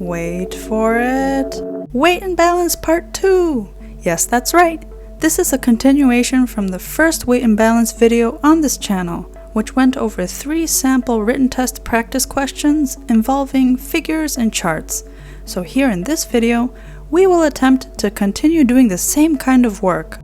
Wait for it. Weight and balance part 2. Yes, that's right. This is a continuation from the first weight and balance video on this channel, which went over 3 sample written test practice questions involving figures and charts. So here in this video, we will attempt to continue doing the same kind of work.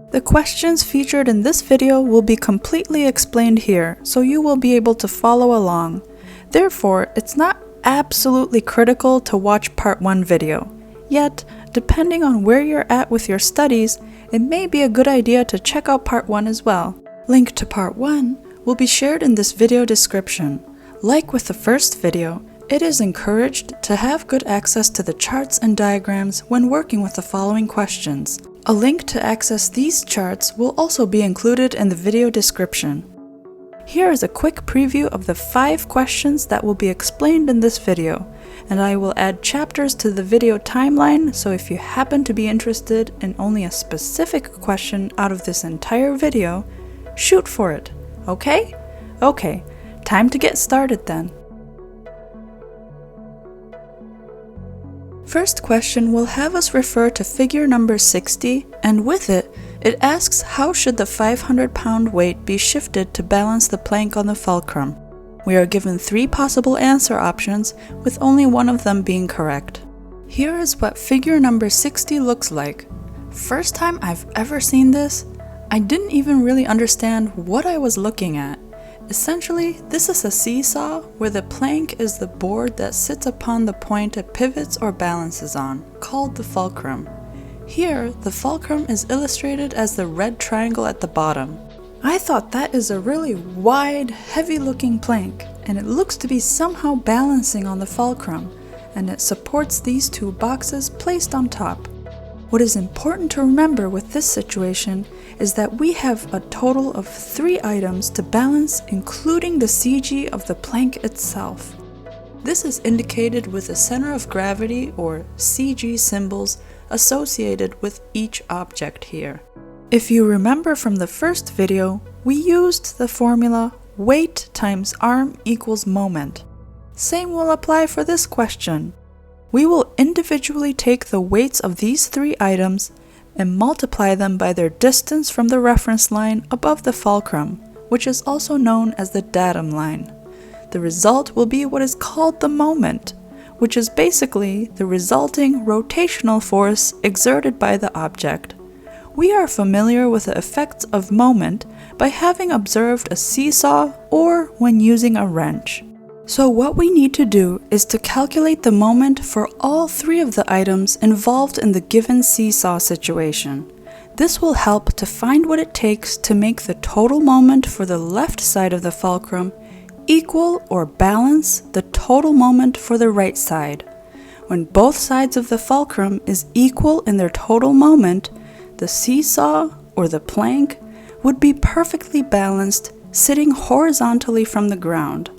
The questions featured in this video will be completely explained here, so you will be able to follow along. Therefore, it's not absolutely critical to watch part 1 video. Yet, depending on where you're at with your studies, it may be a good idea to check out part 1 as well. Link to part 1 will be shared in this video description. Like with the first video, it is encouraged to have good access to the charts and diagrams when working with the following questions. A link to access these charts will also be included in the video description. Here is a quick preview of the 5 questions that will be explained in this video, and I will add chapters to the video timeline, so if you happen to be interested in only a specific question out of this entire video, shoot for it, okay? Okay, time to get started then. First question will have us refer to figure number 60, and with it, it asks how should the 500-pound weight be shifted to balance the plank on the fulcrum. We are given 3 possible answer options, with only one of them being correct. Here is what figure number 60 looks like. First time I've ever seen this, I didn't even really understand what I was looking at. Essentially, this is a seesaw where the plank is the board that sits upon the point it pivots or balances on, called the fulcrum. Here, the fulcrum is illustrated as the red triangle at the bottom. I thought that is a really wide, heavy-looking plank, and it looks to be somehow balancing on the fulcrum, and it supports these 2 boxes placed on top. What is important to remember with this situation is that we have a total of 3 items to balance, including the CG of the plank itself. This is indicated with the center of gravity or CG symbols associated with each object here. If you remember from the first video, we used the formula weight times arm equals moment. Same will apply for this question. We will individually take the weights of these 3 items and multiply them by their distance from the reference line above the fulcrum, which is also known as the datum line. The result will be what is called the moment, which is basically the resulting rotational force exerted by the object. We are familiar with the effects of moment by having observed a seesaw or when using a wrench. So what we need to do is to calculate the moment for all 3 of the items involved in the given seesaw situation. This will help to find what it takes to make the total moment for the left side of the fulcrum equal or balance the total moment for the right side. When both sides of the fulcrum is equal in their total moment, the seesaw or the plank would be perfectly balanced, sitting horizontally from the ground.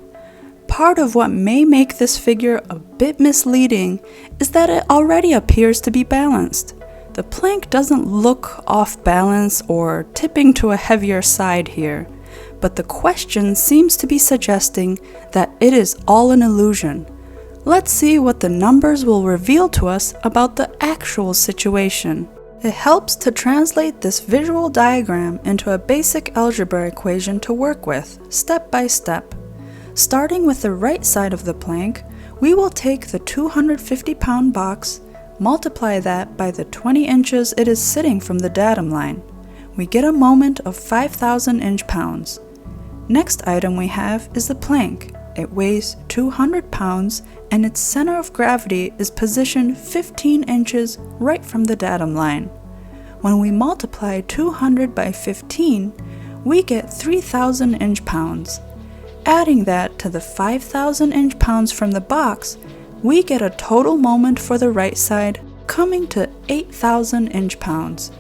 Part of what may make this figure a bit misleading is that it already appears to be balanced. The plank doesn't look off balance or tipping to a heavier side here, but the question seems to be suggesting that it is all an illusion. Let's see what the numbers will reveal to us about the actual situation. It helps to translate this visual diagram into a basic algebra equation to work with, step by step. Starting with the right side of the plank, we will take the 250-pound box, multiply that by the 20 inches it is sitting from the datum line. We get a moment of 5,000 inch-pounds. Next item we have is the plank. It weighs 200 pounds and its center of gravity is positioned 15 inches right from the datum line. When we multiply 200 by 15, we get 3,000 inch-pounds. Adding that to the 5,000 inch-pounds from the box, we get a total moment for the right side coming to 8,000 inch-pounds.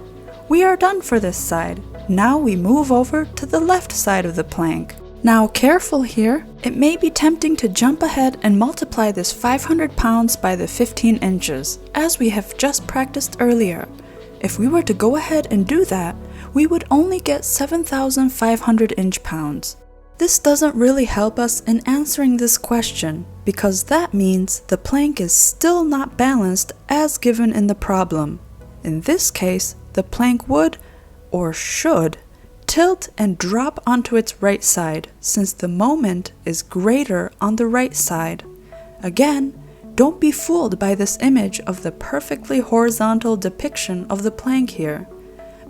We are done for this side. Now we move over to the left side of the plank. Now careful here, it may be tempting to jump ahead and multiply this 500 pounds by the 15 inches, as we have just practiced earlier. If we were to go ahead and do that, we would only get 7,500 inch-pounds. This doesn't really help us in answering this question because that means the plank is still not balanced as given in the problem. In this case, the plank would, or should, tilt and drop onto its right side since the moment is greater on the right side. Again, don't be fooled by this image of the perfectly horizontal depiction of the plank here.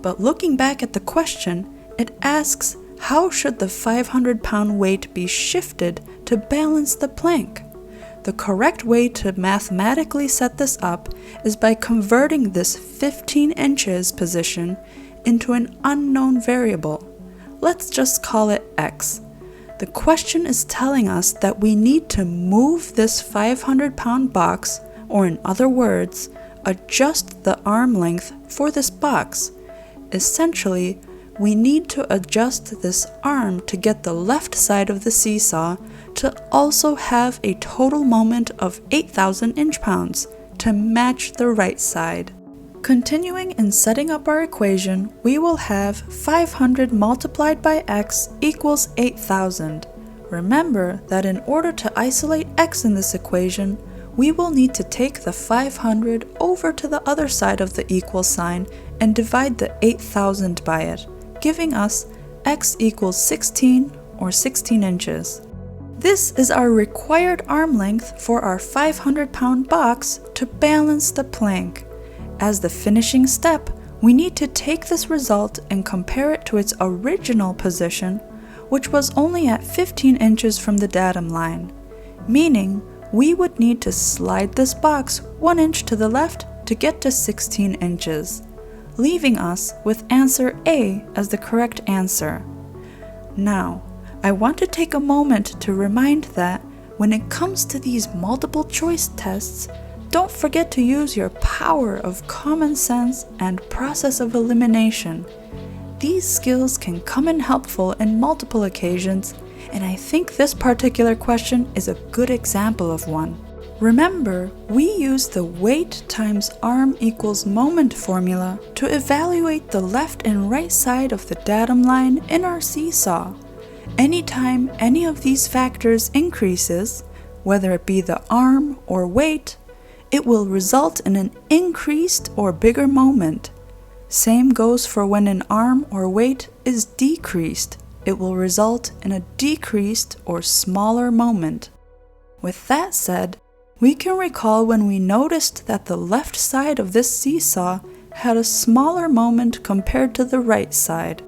But looking back at the question, it asks, how should the 500-pound weight be shifted to balance the plank? The correct way to mathematically set this up is by converting this 15 inches position into an unknown variable. Let's just call it x. The question is telling us that we need to move this 500-pound box, or in other words, adjust the arm length for this box. Essentially, we need to adjust this arm to get the left side of the seesaw to also have a total moment of 8,000 inch-pounds to match the right side. Continuing in setting up our equation, we will have 500 multiplied by x equals 8,000. Remember that in order to isolate x in this equation, we will need to take the 500 over to the other side of the equal sign and divide the 8,000 by it, giving us x equals 16 or 16 inches. This is our required arm length for our 500-pound box to balance the plank. As the finishing step, we need to take this result and compare it to its original position, which was only at 15 inches from the datum line, meaning we would need to slide this box 1 inch to the left to get to 16 inches, leaving us with answer A as the correct answer. Now, I want to take a moment to remind that when it comes to these multiple choice tests, don't forget to use your power of common sense and process of elimination. These skills can come in helpful in multiple occasions, and I think this particular question is a good example of one. Remember, we use the weight times arm equals moment formula to evaluate the left and right side of the datum line in our seesaw. Anytime any of these factors increases, whether it be the arm or weight, it will result in an increased or bigger moment. Same goes for when an arm or weight is decreased. It will result in a decreased or smaller moment. With that said, we can recall when we noticed that the left side of this seesaw had a smaller moment compared to the right side.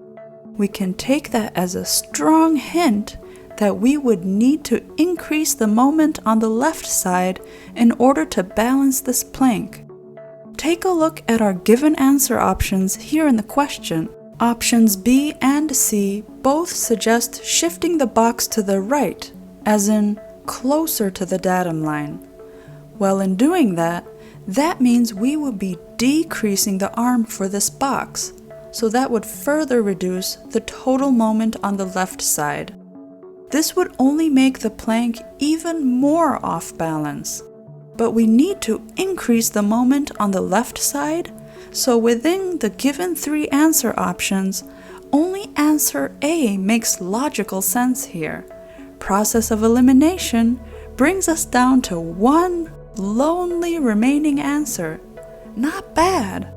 We can take that as a strong hint that we would need to increase the moment on the left side in order to balance this plank. Take a look at our given answer options here in the question. Options B and C both suggest shifting the box to the right, as in closer to the datum line. Well, in doing that, that means we would be decreasing the arm for this box, so that would further reduce the total moment on the left side. This would only make the plank even more off balance. But we need to increase the moment on the left side, so within the given 3 answer options, only answer A makes logical sense here. Process of elimination brings us down to one lonely remaining answer. Not bad.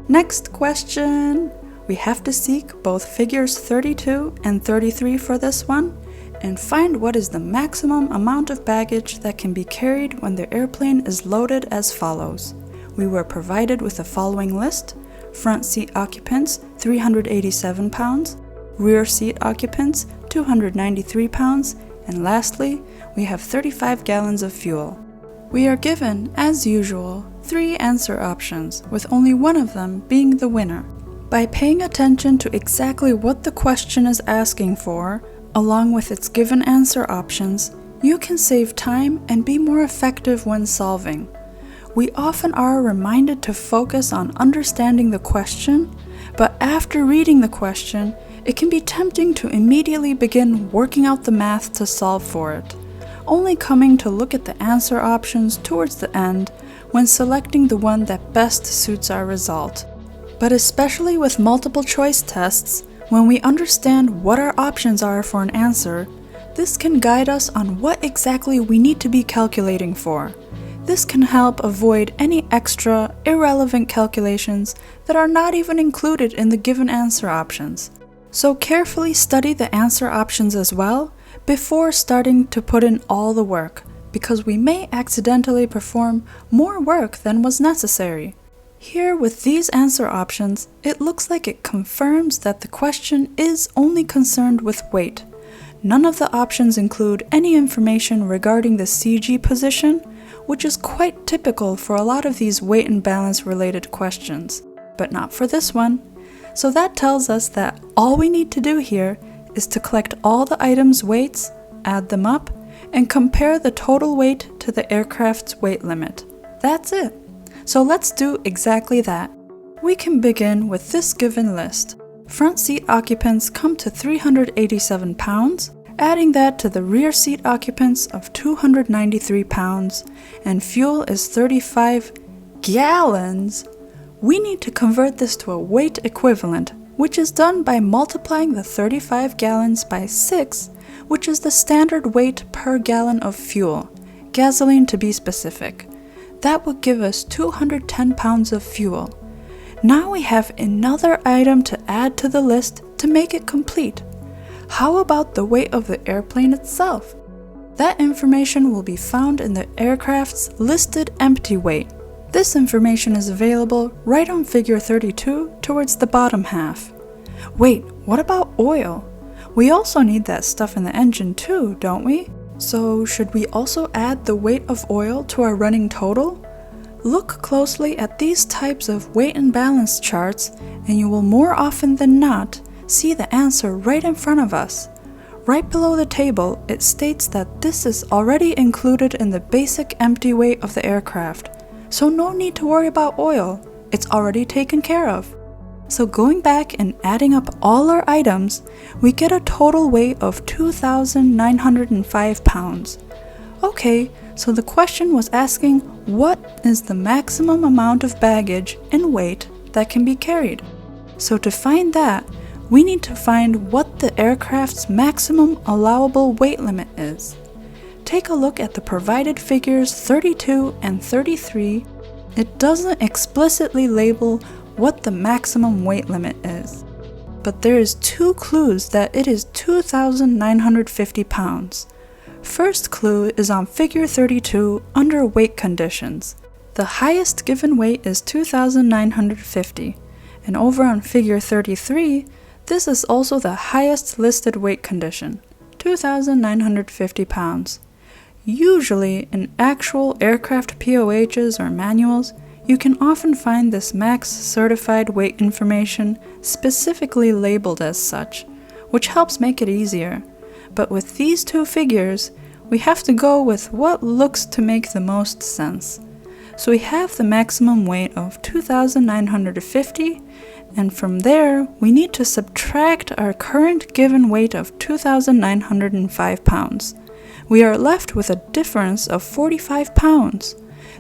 Next question. We have to seek both figures 32 and 33 for this one, and find what is the maximum amount of baggage that can be carried when the airplane is loaded as follows. We were provided with the following list: front seat occupants 387 pounds, rear seat occupants 293 pounds, and lastly, we have 35 gallons of fuel. We are given, as usual, 3 answer options, with only one of them being the winner. By paying attention to exactly what the question is asking for, along with its given answer options, you can save time and be more effective when solving. We often are reminded to focus on understanding the question, but after reading the question, it can be tempting to immediately begin working out the math to solve for it, only coming to look at the answer options towards the end when selecting the one that best suits our result. But especially with multiple choice tests, When we understand what our options are for an answer, this can guide us on what exactly we need to be calculating for. This can help avoid any extra, irrelevant calculations that are not even included in the given answer options. So carefully study the answer options as well before starting to put in all the work, because we may accidentally perform more work than was necessary. Here, with these answer options, it looks like it confirms that the question is only concerned with weight. None of the options include any information regarding the CG position, which is quite typical for a lot of these weight and balance related questions, but not for this one. So that tells us that all we need to do here is to collect all the items' weights, add them up, and compare the total weight to the aircraft's weight limit. That's it. So let's do exactly that. We can begin with this given list. Front seat occupants come to 387 pounds, adding that to the rear seat occupants of 293 pounds, and fuel is 35 gallons. We need to convert this to a weight equivalent, which is done by multiplying the 35 gallons by 6, which is the standard weight per gallon of fuel, gasoline to be specific. That would give us 210 pounds of fuel. Now we have another item to add to the list to make it complete. How about the weight of the airplane itself? That information will be found in the aircraft's listed empty weight. This information is available right on figure 32 towards the bottom half. Wait, what about oil? We also need that stuff in the engine too, don't we? So should we also add the weight of oil to our running total? Look closely at these types of weight and balance charts, and you will more often than not see the answer right in front of us. Right below the table, it states that this is already included in the basic empty weight of the aircraft, so no need to worry about oil, it's already taken care of. So going back and adding up all our items, we get a total weight of 2,905 pounds. Okay, so the question was asking what is the maximum amount of baggage and weight that can be carried. So to find that, we need to find what the aircraft's maximum allowable weight limit is. Take a look at the provided figures 32 and 33. It doesn't explicitly label what the maximum weight limit is, but there is 2 clues that it is 2,950 pounds. First clue is on figure 32 under weight conditions. The highest given weight is 2,950, and over on figure 33, this is also the highest listed weight condition, 2,950 pounds. Usually, in actual aircraft POHs or manuals, you can often find this max certified weight information specifically labeled as such, which helps make it easier. But with these 2 figures, we have to go with what looks to make the most sense. So we have the maximum weight of 2,950, and from there, we need to subtract our current given weight of 2,905 pounds. We are left with a difference of 45 pounds.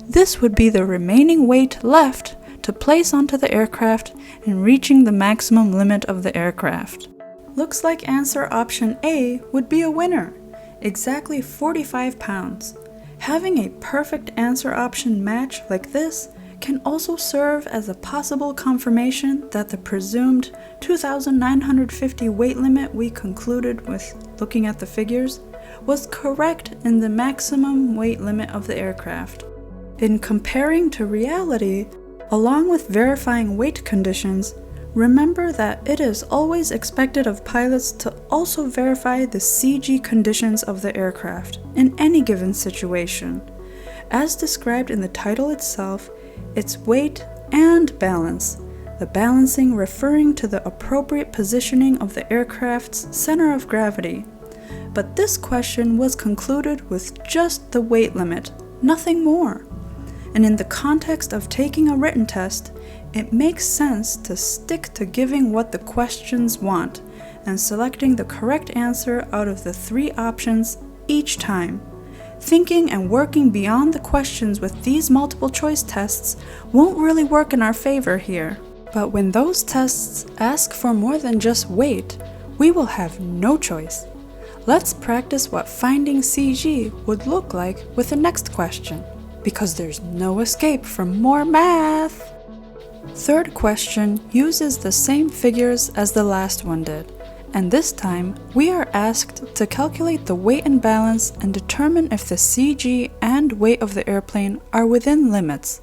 This would be the remaining weight left to place onto the aircraft in reaching the maximum limit of the aircraft. Looks like answer option A would be a winner, exactly 45 pounds. Having a perfect answer option match like this can also serve as a possible confirmation that the presumed 2,950 weight limit we concluded with looking at the figures was correct in the maximum weight limit of the aircraft. In comparing to reality, along with verifying weight conditions, remember that it is always expected of pilots to also verify the CG conditions of the aircraft in any given situation. As described in the title itself, it's weight and balance, the balancing referring to the appropriate positioning of the aircraft's center of gravity. But this question was concluded with just the weight limit, nothing more. And in the context of taking a written test, it makes sense to stick to giving what the questions want and selecting the correct answer out of the 3 options each time. Thinking and working beyond the questions with these multiple choice tests won't really work in our favor here. But when those tests ask for more than just weight, we will have no choice. Let's practice what finding CG would look like with the next question, because there's no escape from more math! Third question uses the same figures as the last one did, and this time we are asked to calculate the weight and balance and determine if the CG and weight of the airplane are within limits.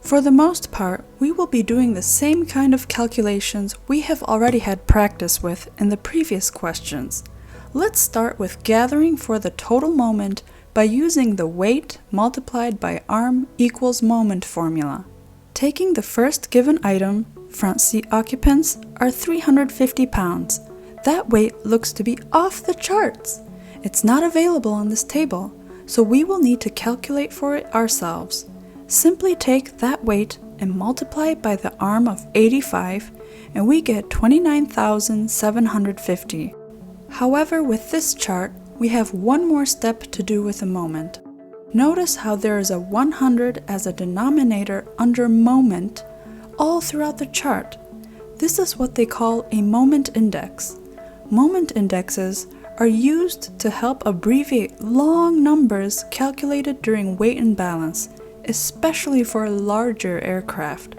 For the most part, we will be doing the same kind of calculations we have already had practice with in the previous questions. Let's start with gathering for the total moment by using the weight multiplied by arm equals moment formula. Taking the first given item, front seat occupants, are 350 pounds. That weight looks to be off the charts. It's not available on this table, so we will need to calculate for it ourselves. Simply take that weight and multiply it by the arm of 85, and we get 29,750. However, with this chart, we have one more step to do with the moment. Notice how there is a 100 as a denominator under moment all throughout the chart. This is what they call a moment index. Moment indexes are used to help abbreviate long numbers calculated during weight and balance, especially for larger aircraft.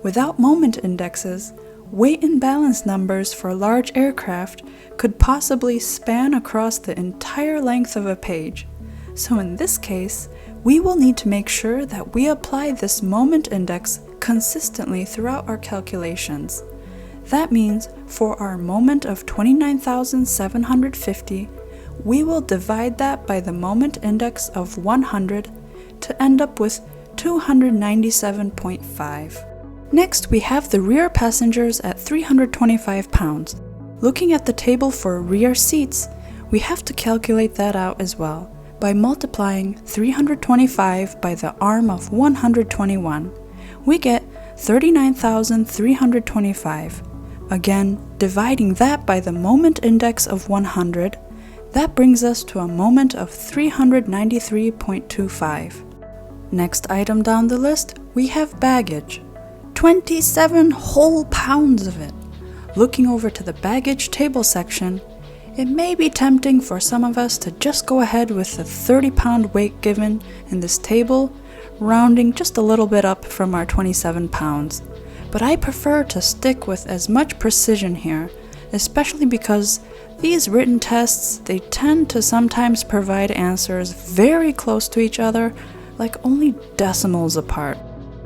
Without moment indexes, weight and balance numbers for large aircraft could possibly span across the entire length of a page. So in this case, we will need to make sure that we apply this moment index consistently throughout our calculations. That means for our moment of 29,750, we will divide that by the moment index of 100 to end up with 297.5. Next, we have the rear passengers at 325 pounds. Looking at the table for rear seats, we have to calculate that out as well by multiplying 325 by the arm of 121. We get 39,325. Again, dividing that by the moment index of 100, that brings us to a moment of 393.25. Next item down the list, we have baggage. 27 whole pounds of it. Looking over to the baggage table section, it may be tempting for some of us to just go ahead with the 30-pound weight given in this table, rounding just a little bit up from our 27 pounds. But I prefer to stick with as much precision here, especially because these written tests, they tend to sometimes provide answers very close to each other, like only decimals apart.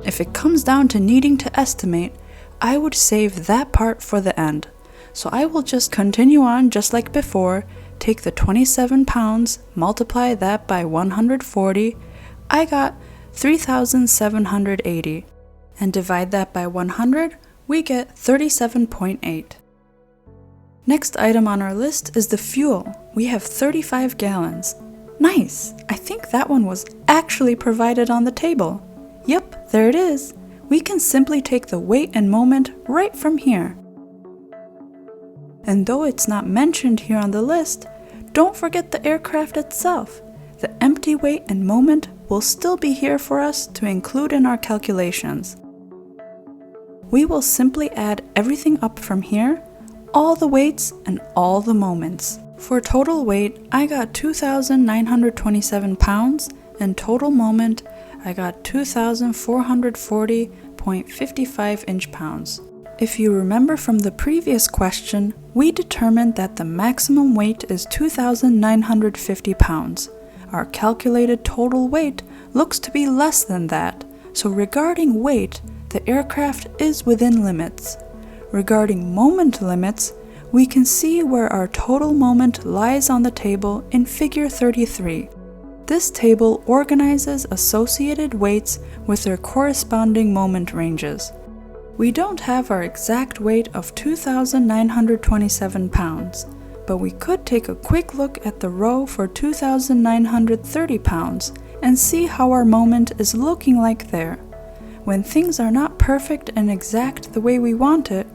If it comes down to needing to estimate, I would save that part for the end. So I will just continue on just like before, take the 27 pounds, multiply that by 140, I got 3,780. And divide that by 100, we get 37.8. Next item on our list is the fuel. We have 35 gallons. Nice! I think that one was actually provided on the table. Yep, there it is. We can simply take the weight and moment right from here. And though it's not mentioned here on the list, don't forget the aircraft itself. The empty weight and moment will still be here for us to include in our calculations. We will simply add everything up from here, all the weights and all the moments. For total weight, I got 2,927 pounds, and total moment, I got 2,440.55 inch-pounds. If you remember from the previous question, we determined that the maximum weight is 2,950 pounds. Our calculated total weight looks to be less than that, so regarding weight, the aircraft is within limits. Regarding moment limits, we can see where our total moment lies on the table in figure 33. This table organizes associated weights with their corresponding moment ranges. We don't have our exact weight of 2,927 pounds, but we could take a quick look at the row for 2,930 pounds and see how our moment is looking like there. When things are not perfect and exact the way we want it,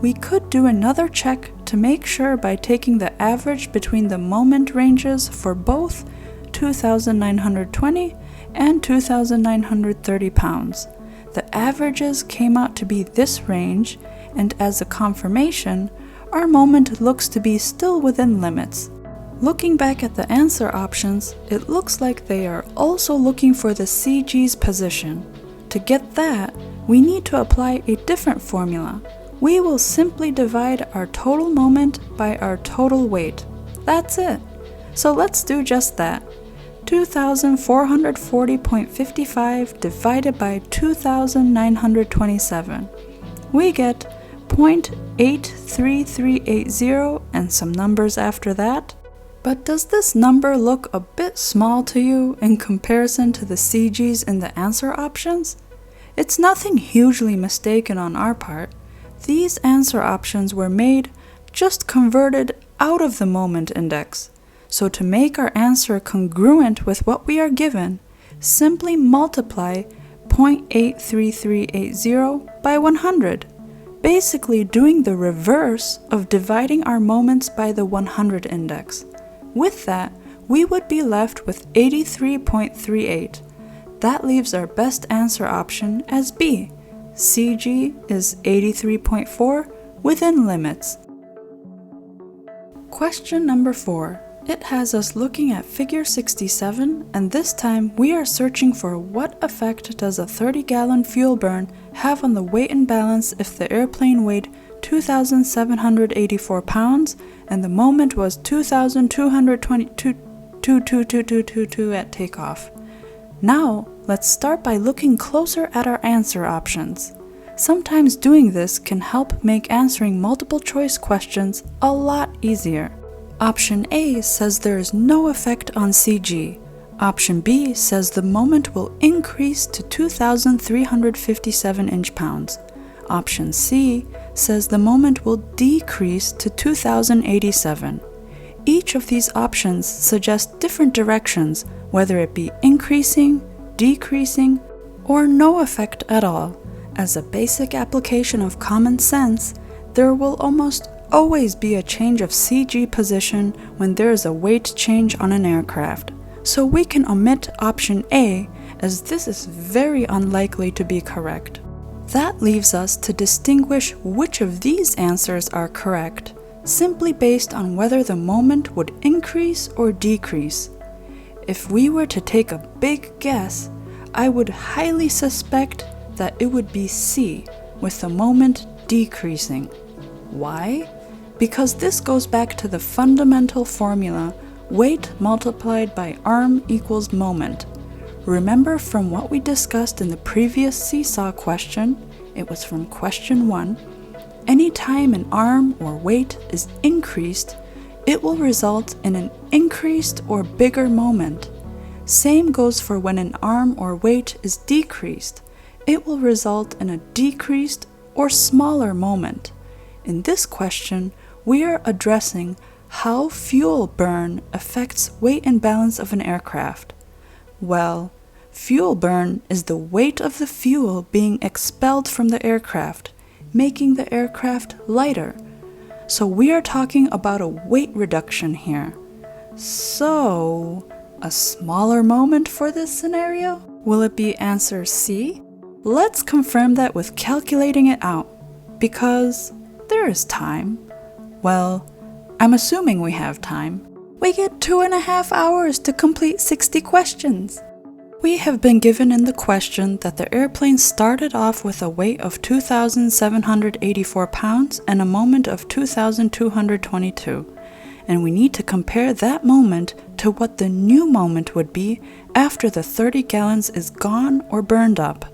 we could do another check to make sure by taking the average between the moment ranges for both 2,920 and 2,930 pounds. the averages came out to be this range, and as a confirmation, our moment looks to be still within limits. Looking back at the answer options, it looks like they are also looking for the CG's position. To get that, we need to apply a different formula. We will simply divide our total moment by our total weight. That's it. So let's do just that. 2,440.55 divided by 2,927. We get 0.83380 and some numbers after that. But does this number look a bit small to you in comparison to the CGs in the answer options? It's nothing hugely mistaken on our part. These answer options were made, just converted out of the moment index. So to make our answer congruent with what we are given, simply multiply 0.83380 by 100, basically doing the reverse of dividing our moments by the 100 index. With that, we would be left with 83.38. That leaves our best answer option as B. CG is 83.4 within limits. Question number 4. It has us looking at figure 67, and this time we are searching for what effect does a 30-gallon fuel burn have on the weight and balance if the airplane weighed 2,784 pounds and the moment was 2,222 at takeoff. Now, let's start by looking closer at our answer options. Sometimes doing this can help make answering multiple choice questions a lot easier. Option A says there is no effect on CG. Option B says the moment will increase to 2,357 inch-pounds. Option C says the moment will decrease to 2,087. Each of these options suggest different directions, whether it be increasing, decreasing, or no effect at all. As a basic application of common sense, there will almost always be a change of CG position when there is a weight change on an aircraft. So we can omit option A, as this is very unlikely to be correct. That leaves us to distinguish which of these answers are correct, simply based on whether the moment would increase or decrease. If we were to take a big guess, I would highly suspect that it would be C, with the moment decreasing. Why? Because this goes back to the fundamental formula, weight multiplied by arm equals moment. Remember from what we discussed in the previous seesaw question, it was from question 1, any time an arm or weight is increased, it will result in an increased or bigger moment. Same goes for when an arm or weight is decreased, it will result in a decreased or smaller moment. In this question, we are addressing how fuel burn affects weight and balance of an aircraft. Well, fuel burn is the weight of the fuel being expelled from the aircraft, making the aircraft lighter. So we are talking about a weight reduction here. So, a smaller moment for this scenario? Will it be answer C? Let's confirm that with calculating it out, because there is time. Well, I'm assuming we have time. We get 2.5 hours to complete 60 questions. We have been given in the question that the airplane started off with a weight of 2,784 pounds and a moment of 2,222, and we need to compare that moment to what the new moment would be after the 30 gallons is gone or burned up.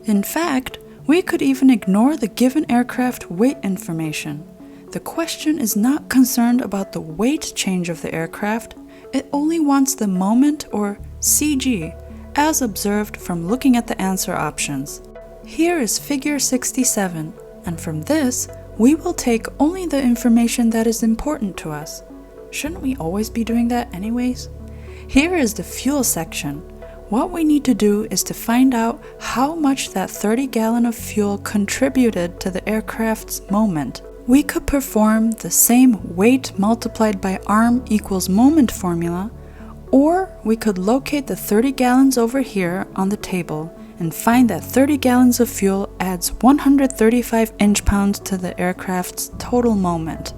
In fact, we could even ignore the given aircraft weight information. The question is not concerned about the weight change of the aircraft, it only wants the moment or CG, as observed from looking at the answer options. Here is figure 67, and from this, we will take only the information that is important to us. Shouldn't we always be doing that anyways? Here is the fuel section. What we need to do is to find out how much that 30 gallon of fuel contributed to the aircraft's moment. We could perform the same weight multiplied by arm equals moment formula, or we could locate the 30 gallons over here on the table and find that 30 gallons of fuel adds 135 inch-pounds to the aircraft's total moment.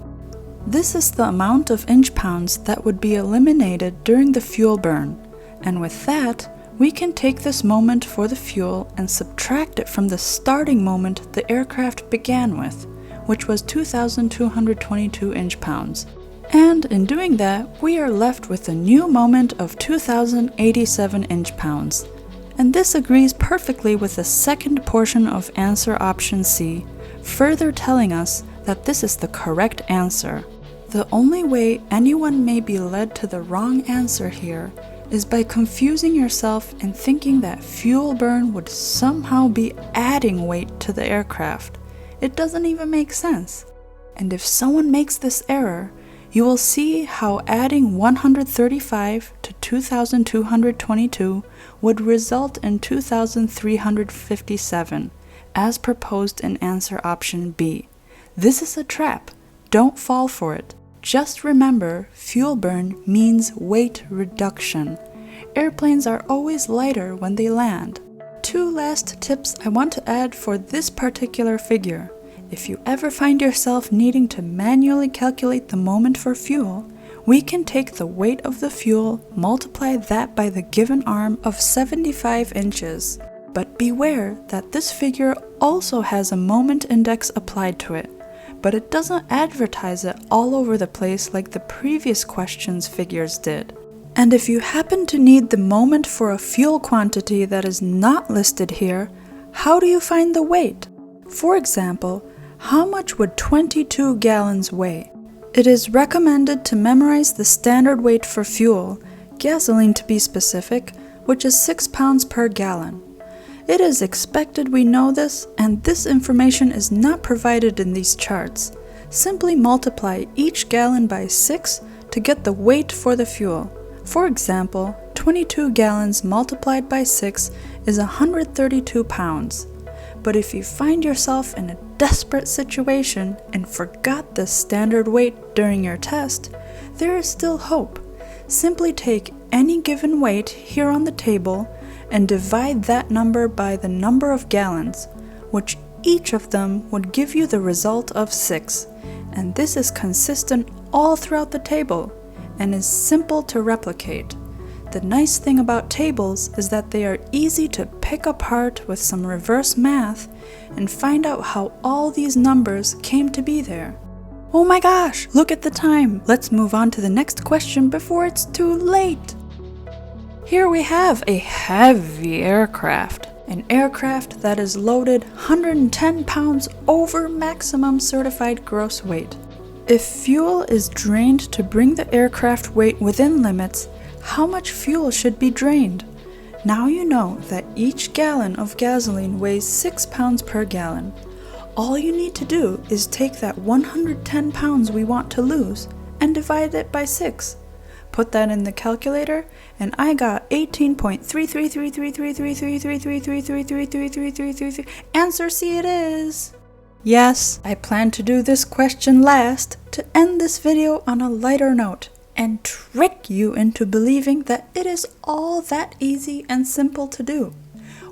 This is the amount of inch-pounds that would be eliminated during the fuel burn, and with that, we can take this moment for the fuel and subtract it from the starting moment the aircraft began with, which was 2,222 inch-pounds. And in doing that, we are left with a new moment of 2,087 inch-pounds. And this agrees perfectly with the second portion of answer option C, further telling us that this is the correct answer. The only way anyone may be led to the wrong answer here is by confusing yourself and thinking that fuel burn would somehow be adding weight to the aircraft. It doesn't even make sense. And if someone makes this error, you will see how adding 135 to 2,222 would result in 2,357, as proposed in answer option B. This is a trap. Don't fall for it. Just remember, fuel burn means weight reduction. Airplanes are always lighter when they land. 2 last tips I want to add for this particular figure. If you ever find yourself needing to manually calculate the moment for fuel, we can take the weight of the fuel, multiply that by the given arm of 75 inches. But beware that this figure also has a moment index applied to it, but it doesn't advertise it all over the place like the previous question's figures did. And if you happen to need the moment for a fuel quantity that is not listed here, how do you find the weight? For example, how much would 22 gallons weigh? It is recommended to memorize the standard weight for fuel, gasoline to be specific, which is 6 pounds per gallon. It is expected we know this, and this information is not provided in these charts. Simply multiply each gallon by 6 to get the weight for the fuel. For example, 22 gallons multiplied by 6 is 132 pounds. But if you find yourself in a desperate situation and forgot this standard weight during your test, there is still hope. Simply take any given weight here on the table and divide that number by the number of gallons, which each of them would give you the result of 6. And this is consistent all throughout the table and is simple to replicate. The nice thing about tables is that they are easy to pick apart with some reverse math and find out how all these numbers came to be there. Oh my gosh, look at the time! Let's move on to the next question before it's too late! Here we have a heavy aircraft. An aircraft that is loaded 110 pounds over maximum certified gross weight. If fuel is drained to bring the aircraft weight within limits, how much fuel should be drained? Now you know that each gallon of gasoline weighs 6 pounds per gallon. All you need to do is take that 110 pounds we want to lose and divide it by 6. Put that in the calculator, and I got 18.333333333333333333. Answer C it is! Yes, I plan to do this question last to end this video on a lighter note and trick you into believing that it is all that easy and simple to do.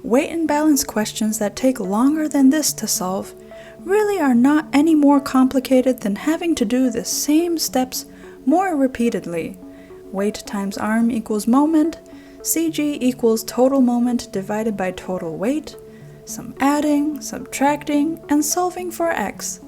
Weight and balance questions that take longer than this to solve really are not any more complicated than having to do the same steps more repeatedly. Weight times arm equals moment, CG equals total moment divided by total weight, some adding, subtracting, and solving for x.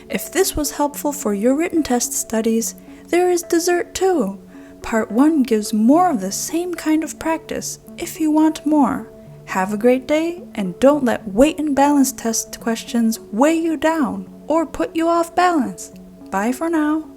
If this was helpful for your written test studies, there is dessert too. Part 1 gives more of the same kind of practice if you want more. Have a great day, and don't let weight and balance test questions weigh you down or put you off balance. Bye for now.